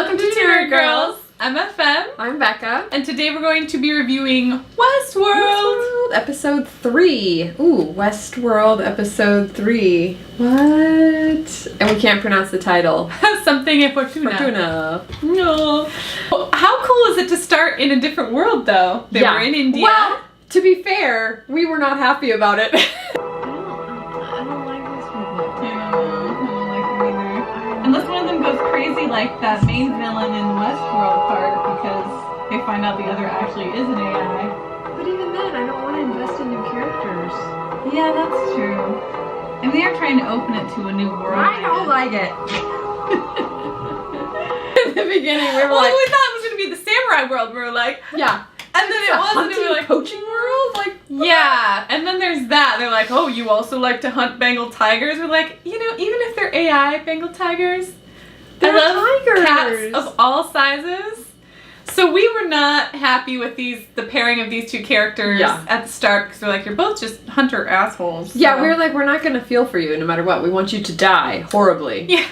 Welcome to Two Girls. I'm FM. I'm Becca. And today we're going to be reviewing Westworld. Episode 3. Ooh, Westworld Episode 3. What? And we can't pronounce the title. Something in Fortuna. Fortuna. No. How cool is it to start in a different world, though? They were in India. Well, to be fair, we were not happy about it. Unless one of them goes crazy like that main villain in the Westworld part because they find out the other actually is an AI. But even then, I don't want to invest in new characters. Yeah, that's true. And they are trying to open it to a new world. I don't like it. In the beginning, we were well, like... we thought it was going to be the samurai world. We were like... Yeah. And then it wasn't. And we were like... Poaching world? Like... Yeah. And then there's that. They're like, oh, you also like to hunt Bengal tigers? We're like, you know, even if they're AI Bengal tigers... They're tigers. Cats of all sizes. So we were not happy with the pairing of these two characters at the start because we're like, you're both just hunter assholes. Yeah, so. we were like, we're not going to feel for you no matter what. We want you to die horribly. Yeah,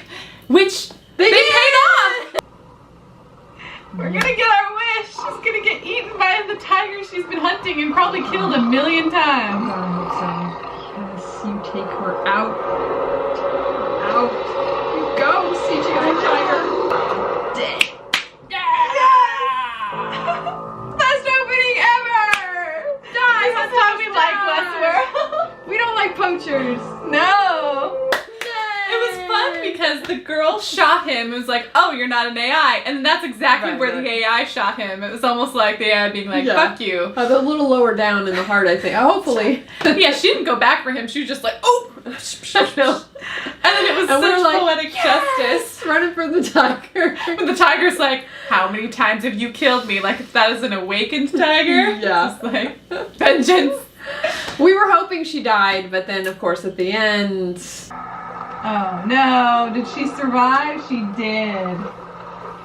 which they paid off. We're gonna get our wish. She's gonna get eaten by the tiger she's been hunting and probably killed 1,000,000 times. God, I hope so. Yes, you take her out. Out. Go, CGI tiger! Yeah! Best opening ever! Die! That's why we like Westworld. We don't like poachers. No! It was fun because the girl shot him. It was like, oh, you're not an AI. And that's exactly where the AI shot him. It was almost like the AI being like, fuck you. A little lower down in the heart, I think. Hopefully. Yeah, she didn't go back for him. She was just like, oh! And then it was such like, poetic justice. Running for the tiger. But the tiger's like, how many times have you killed me? Like, if that is an awakened tiger. Yeah. It's like, vengeance. We were hoping she died, but then, of course, at the end... Oh, no. Did she survive? She did.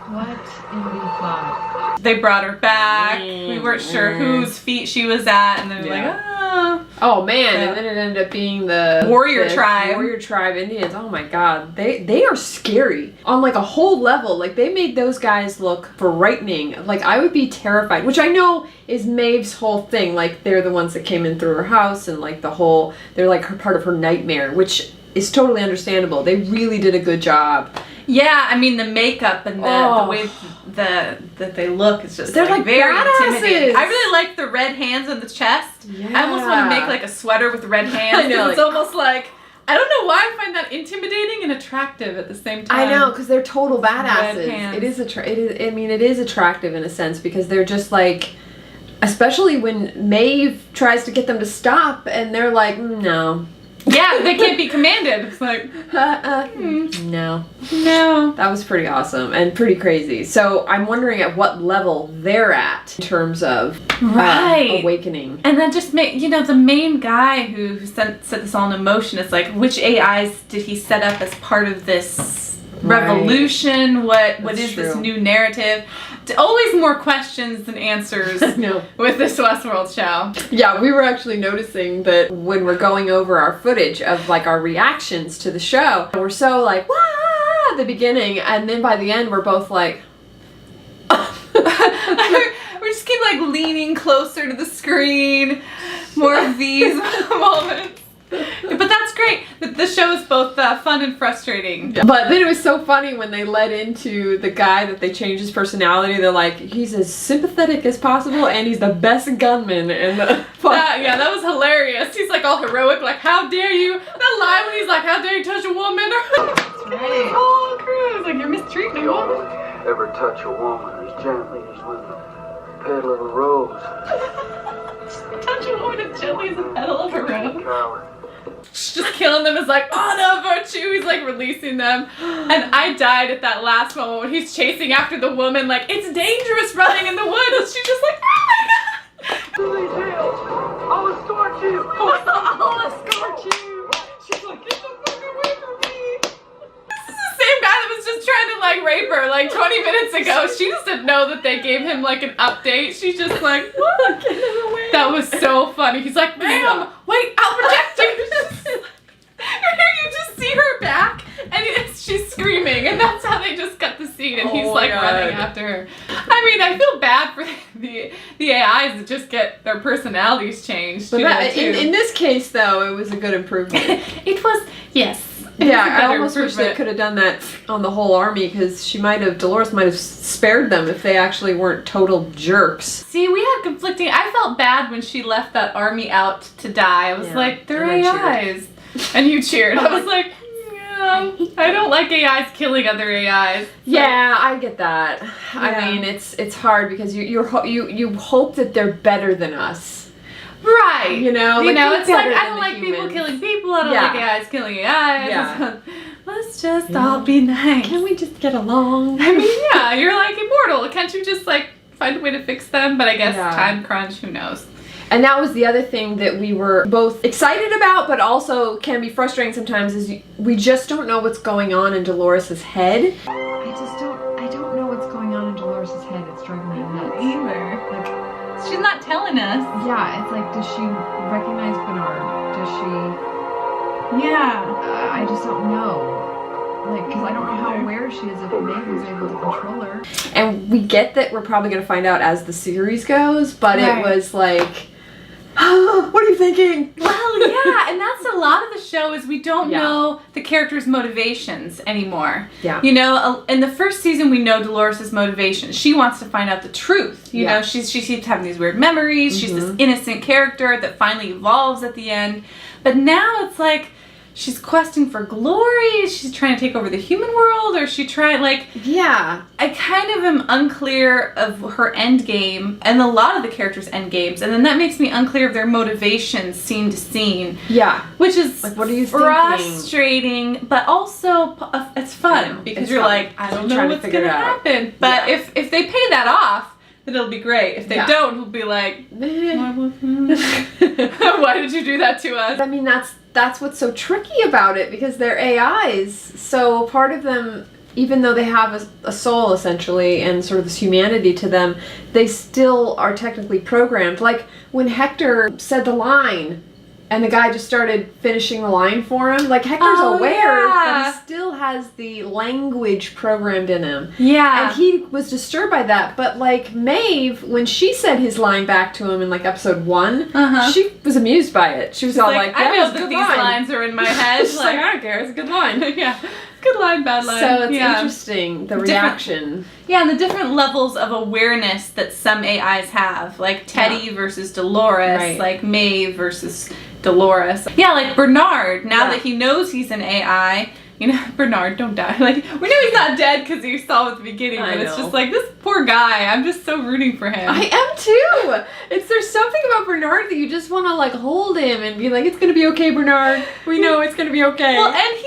What in the fuck? They brought her back. We weren't sure whose feet she was at, and then we were like, oh. Oh man, and then it ended up being the Warrior tribe. Warrior tribe Indians. Oh my god. They are scary. On like a whole level. Like they made those guys look frightening. Like I would be terrified. Which I know is Maeve's whole thing. Like they're the ones that came in through her house and like they're like her part of her nightmare, which is totally understandable. They really did a good job. Yeah, I mean the makeup and the way that they look is just they're like very badasses. intimidating. I really like the red hands on the chest. Yeah. I almost want to make like a sweater with red hands. I know, it's almost like I don't know why I find that intimidating and attractive at the same time. I know, because they're total badasses. Red hands. It is attractive in a sense because they're just like, especially when Maeve tries to get them to stop and they're like, no. Yeah, they can't be commanded. It's like, no. No. That was pretty awesome and pretty crazy. So I'm wondering at what level they're at in terms of awakening. And then just the main guy who set this all in motion, it's like, which AIs did he set up as part of this revolution? What is this new narrative? Always more questions than answers with this Westworld show. Yeah, we were actually noticing that when we're going over our footage of like our reactions to the show, we're so like, wah, at the beginning, and then by the end we're both like, we just keep like leaning closer to the screen. More of these moments. But that's great. The show is both fun and frustrating. Yeah. But then it was so funny when they led into the guy that they changed his personality. They're like, he's as sympathetic as possible and he's the best gunman in the yeah, that was hilarious. He's like all heroic, like, how dare you? That line when he's like, how dare you touch a woman? That's right. Oh, Cruz, like, you're mistreating a woman. Ever touch a woman as gently as with the petal of a rose. Touch a woman as gently as the petal of a rose. Coward. Just killing them is like, oh no, Virtù. He's like releasing them. And I died at that last moment when he's chasing after the woman, like, it's dangerous running in the woods. And she's just like, oh my god. I'll escort you. I'll escort you. She's like, get the fuck away from me. This is the same guy that was just trying to like rape her like 20 minutes ago. She just didn't know that they gave him like an update. She's just like, what? Get him away. That was so funny. He's like, ma'am, wait, I'll protect you. You just see her back and she's screaming, and that's how they just cut the scene. scene, and Oh he's my like God. running after her. I mean, I feel bad for the AIs that just get their personalities changed. But you know, that, too. in this case, though, it was a good improvement. It was, yes. It was a Yeah, I better almost wish they improvement. could have done that on the whole army, because Dolores might have spared them if they actually weren't total jerks. See, we had conflicting. I felt bad when she left that army out to die. I was Yeah, like, they're and then AIs. And you cheered. I was like, yeah, I don't like AIs killing other AIs. Yeah, I get that. I Yeah. mean, it's hard because you hope that they're better than us. Right. You know, it's like, better I than don't the like people humans. killing people. I don't Yeah. like AIs killing AIs. Yeah. Let's just all be nice. Can we just get along? I mean, yeah, you're like immortal. Can't you just like find a way to fix them? But I guess Yeah. time crunch, who knows? And that was the other thing that we were both excited about, but also can be frustrating sometimes, is we just don't know what's going on in Dolores' head. I don't know what's going on in Dolores' head. It's driving me nuts. Either. Like, She's not telling us. yeah, it's like, does she recognize Bernard? Does she... Yeah. I just don't know. Like, because I don't know how aware she is if Meg was able to control her. And we get that we're probably going to find out as the series goes, but Right. it was like, what are you thinking? Well, yeah, and that's a lot of the show is we don't Yeah. know the characters' motivations anymore. Yeah. You know, in the first season we know Dolores' motivation. She wants to find out the truth. You Yeah. know, she keeps having these weird memories. She's this innocent character that finally evolves at the end. But now it's like she's questing for glory. She's trying to take over the human world, or is she trying, like, Yeah. I kind of am unclear of her end game and a lot of the characters' end games, and then that makes me unclear of their motivations scene to scene, Yeah. which is Like, what are you frustrating, but also it's I know, fun because it's you're fun. like, I don't You're trying know to what's figure gonna it out. happen. But Yeah. if they pay that off, then it'll be great. If they Yeah. don't, it'll be like, Meh. why did you do that to us? I mean, that's what's so tricky about it, because they're AIs. So part of them, even though they have a soul essentially and sort of this humanity to them, they still are technically programmed. Like when Hector said the line and the guy just started finishing the line for him. Like Hector's Oh, aware, yeah. but he still has the language programmed in him. Yeah. And he was disturbed by that. But like Maeve, when she said his line back to him in like episode 1, Uh-huh. she was amused by it. She was all like, I "That know was a that good these line." lines are in my head. She's like, I don't care, it's a good line. yeah, good line, bad line. So it's yeah. interesting, the Different- reaction. Yeah, and the different levels of awareness that some AIs have, like Teddy versus Dolores, Right. like Maeve versus Dolores. Yeah, like Bernard, now Yeah. that he knows he's an AI, you know, Bernard, don't die. Like, we know he's not dead because you saw at the beginning, I but it's know. just like, this poor guy, I'm just so rooting for him. I am too! There's something about Bernard that you just want to like hold him and be like, it's gonna be okay, Bernard. We know it's gonna be okay. Well, and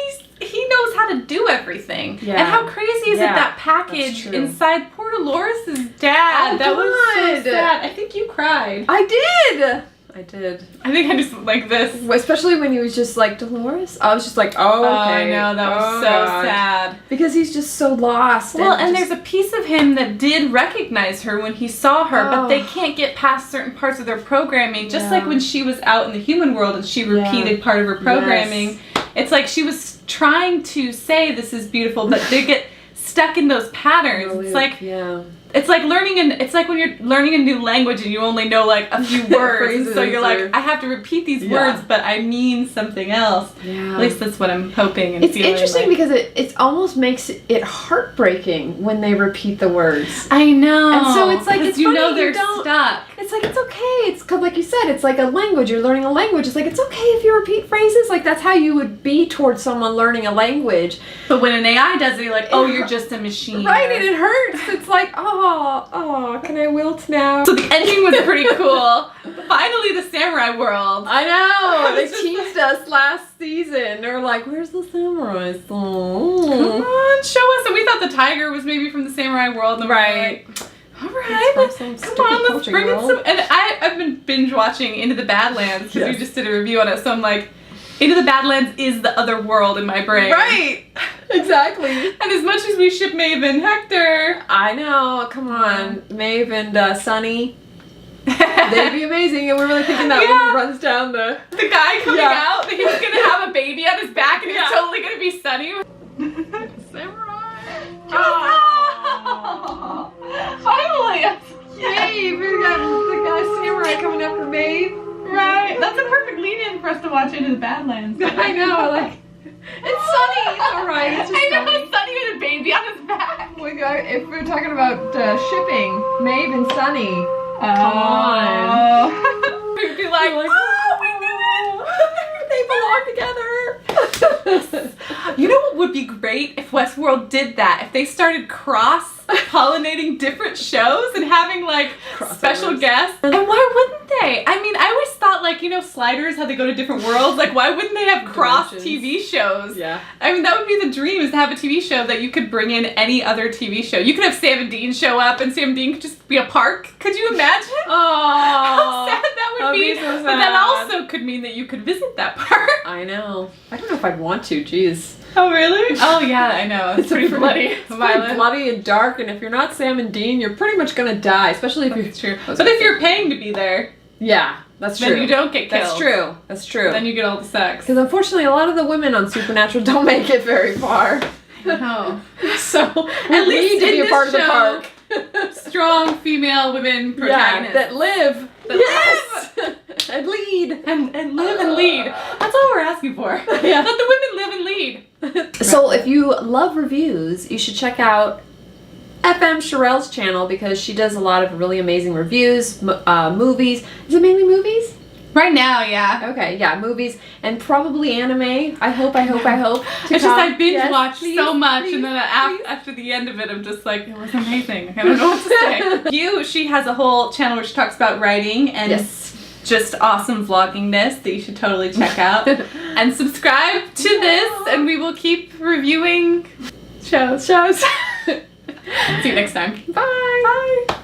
he knows how to do everything. Yeah. And how crazy is it Yeah, that package that's true. inside poor Dolores' dad? Oh, that was so God. sad. I think you cried. I did! I did. I think I just like this. Especially when he was just like, Dolores? I was just like, oh, okay. I know, that was Oh, so God. sad. Because he's just so lost. Well, and just- there's a piece of him that did recognize her when he saw her, but they Oh. can't get past certain parts of their programming. Just Yeah. like when she was out in the human world and she repeated part of her programming. It's like she was trying to say this is beautiful, but they get stuck in those patterns. It's like yeah. it's like it's like when you're learning a new language and you only know like a few words. And so you're like, Phrases I have to repeat these Yeah. words, but I mean something else. Yeah. At least that's what I'm hoping and It's feeling. interesting like. because it almost makes it heartbreaking when they repeat the words. I know. And so it's like, 'cause it's you funny know you they're don't- stuck. It's like, it's okay. It's cause like you said, it's like a language. You're learning a language. It's like, it's okay if you repeat phrases. Like that's how you would be towards someone learning a language. But when an AI does it, you're like, oh, you're just a machine. Right, and it hurts. It's like, oh, can I wilt now? So the ending was pretty cool. Finally, the samurai world. I know. They It's just teased us last season. They were like, where's the samurai Come song? on, show us. And we thought the tiger was maybe from the samurai world. And Right. We're like, all right, It's from some come stupid on, let's poaching bring in world. some. And I've been binge watching Into the Badlands because we Yes. just did a review on it. So I'm like, Into the Badlands is the other world in my brain. Right. Exactly. And as much as we ship Maeve and Hector, I know. Come on. Maeve and Sunny. They'd be amazing. And we're really thinking that when Yeah. he runs down the... the guy coming Yeah. out, that he was gonna have a baby on his back, and Yeah. it's totally gonna be Sunny. Samurai. closer to the Badlands. I know, like, it's Sunny. It's alright. It's just I know, Sunny. Sunny with a baby on his back. If we're talking about shipping, Maeve and Sunny. Come on. We'd be like, oh, we knew it. They belong together. You know what would be great if Westworld did that? If they started cross-pollinating different shows and having like special guests. And why wouldn't they? I mean, I always thought like, you know, Sliders, how they go to different worlds. Like, why wouldn't they have cross TV shows? Yeah. I mean, that would be the dream, is to have a TV show that you could bring in any other TV show. You could have Sam and Dean show up and Sam and Dean could just be a park. Could you imagine? Oh, how sad that would that'd be. be so But that sad. also could mean that you could visit that park. I know. I don't know if I'd want to, jeez. Oh, really? Oh, yeah, I know. It's pretty bloody. It's pretty bloody and dark, and if you're not Sam and Dean, you're pretty much gonna die, especially if you're true. But if you're paying to be there, yeah, that's true. then you don't get killed. That's true. That's true. Then you get all the sex. Because unfortunately, a lot of the women on Supernatural don't make it very far. No. So At least to be a part of the park. Strong female women protagonists. Yeah, that live. That live. And lead. And live and lead. That's all we're asking for. Yeah. Let the women live and lead. So if you love reviews, you should check out FM Sherelle's channel because she does a lot of really amazing reviews, movies. Is it mainly movies? Right now, yeah. Okay, yeah, movies and probably anime. I hope. It's just I binge watched so much, please, and then after the end of it, I'm just like, it was amazing. I don't know what to say. She has a whole channel where she talks about writing and just awesome vlogingness that you should totally check out. And subscribe to this, and we will keep reviewing shows. See you next time. Bye. Bye.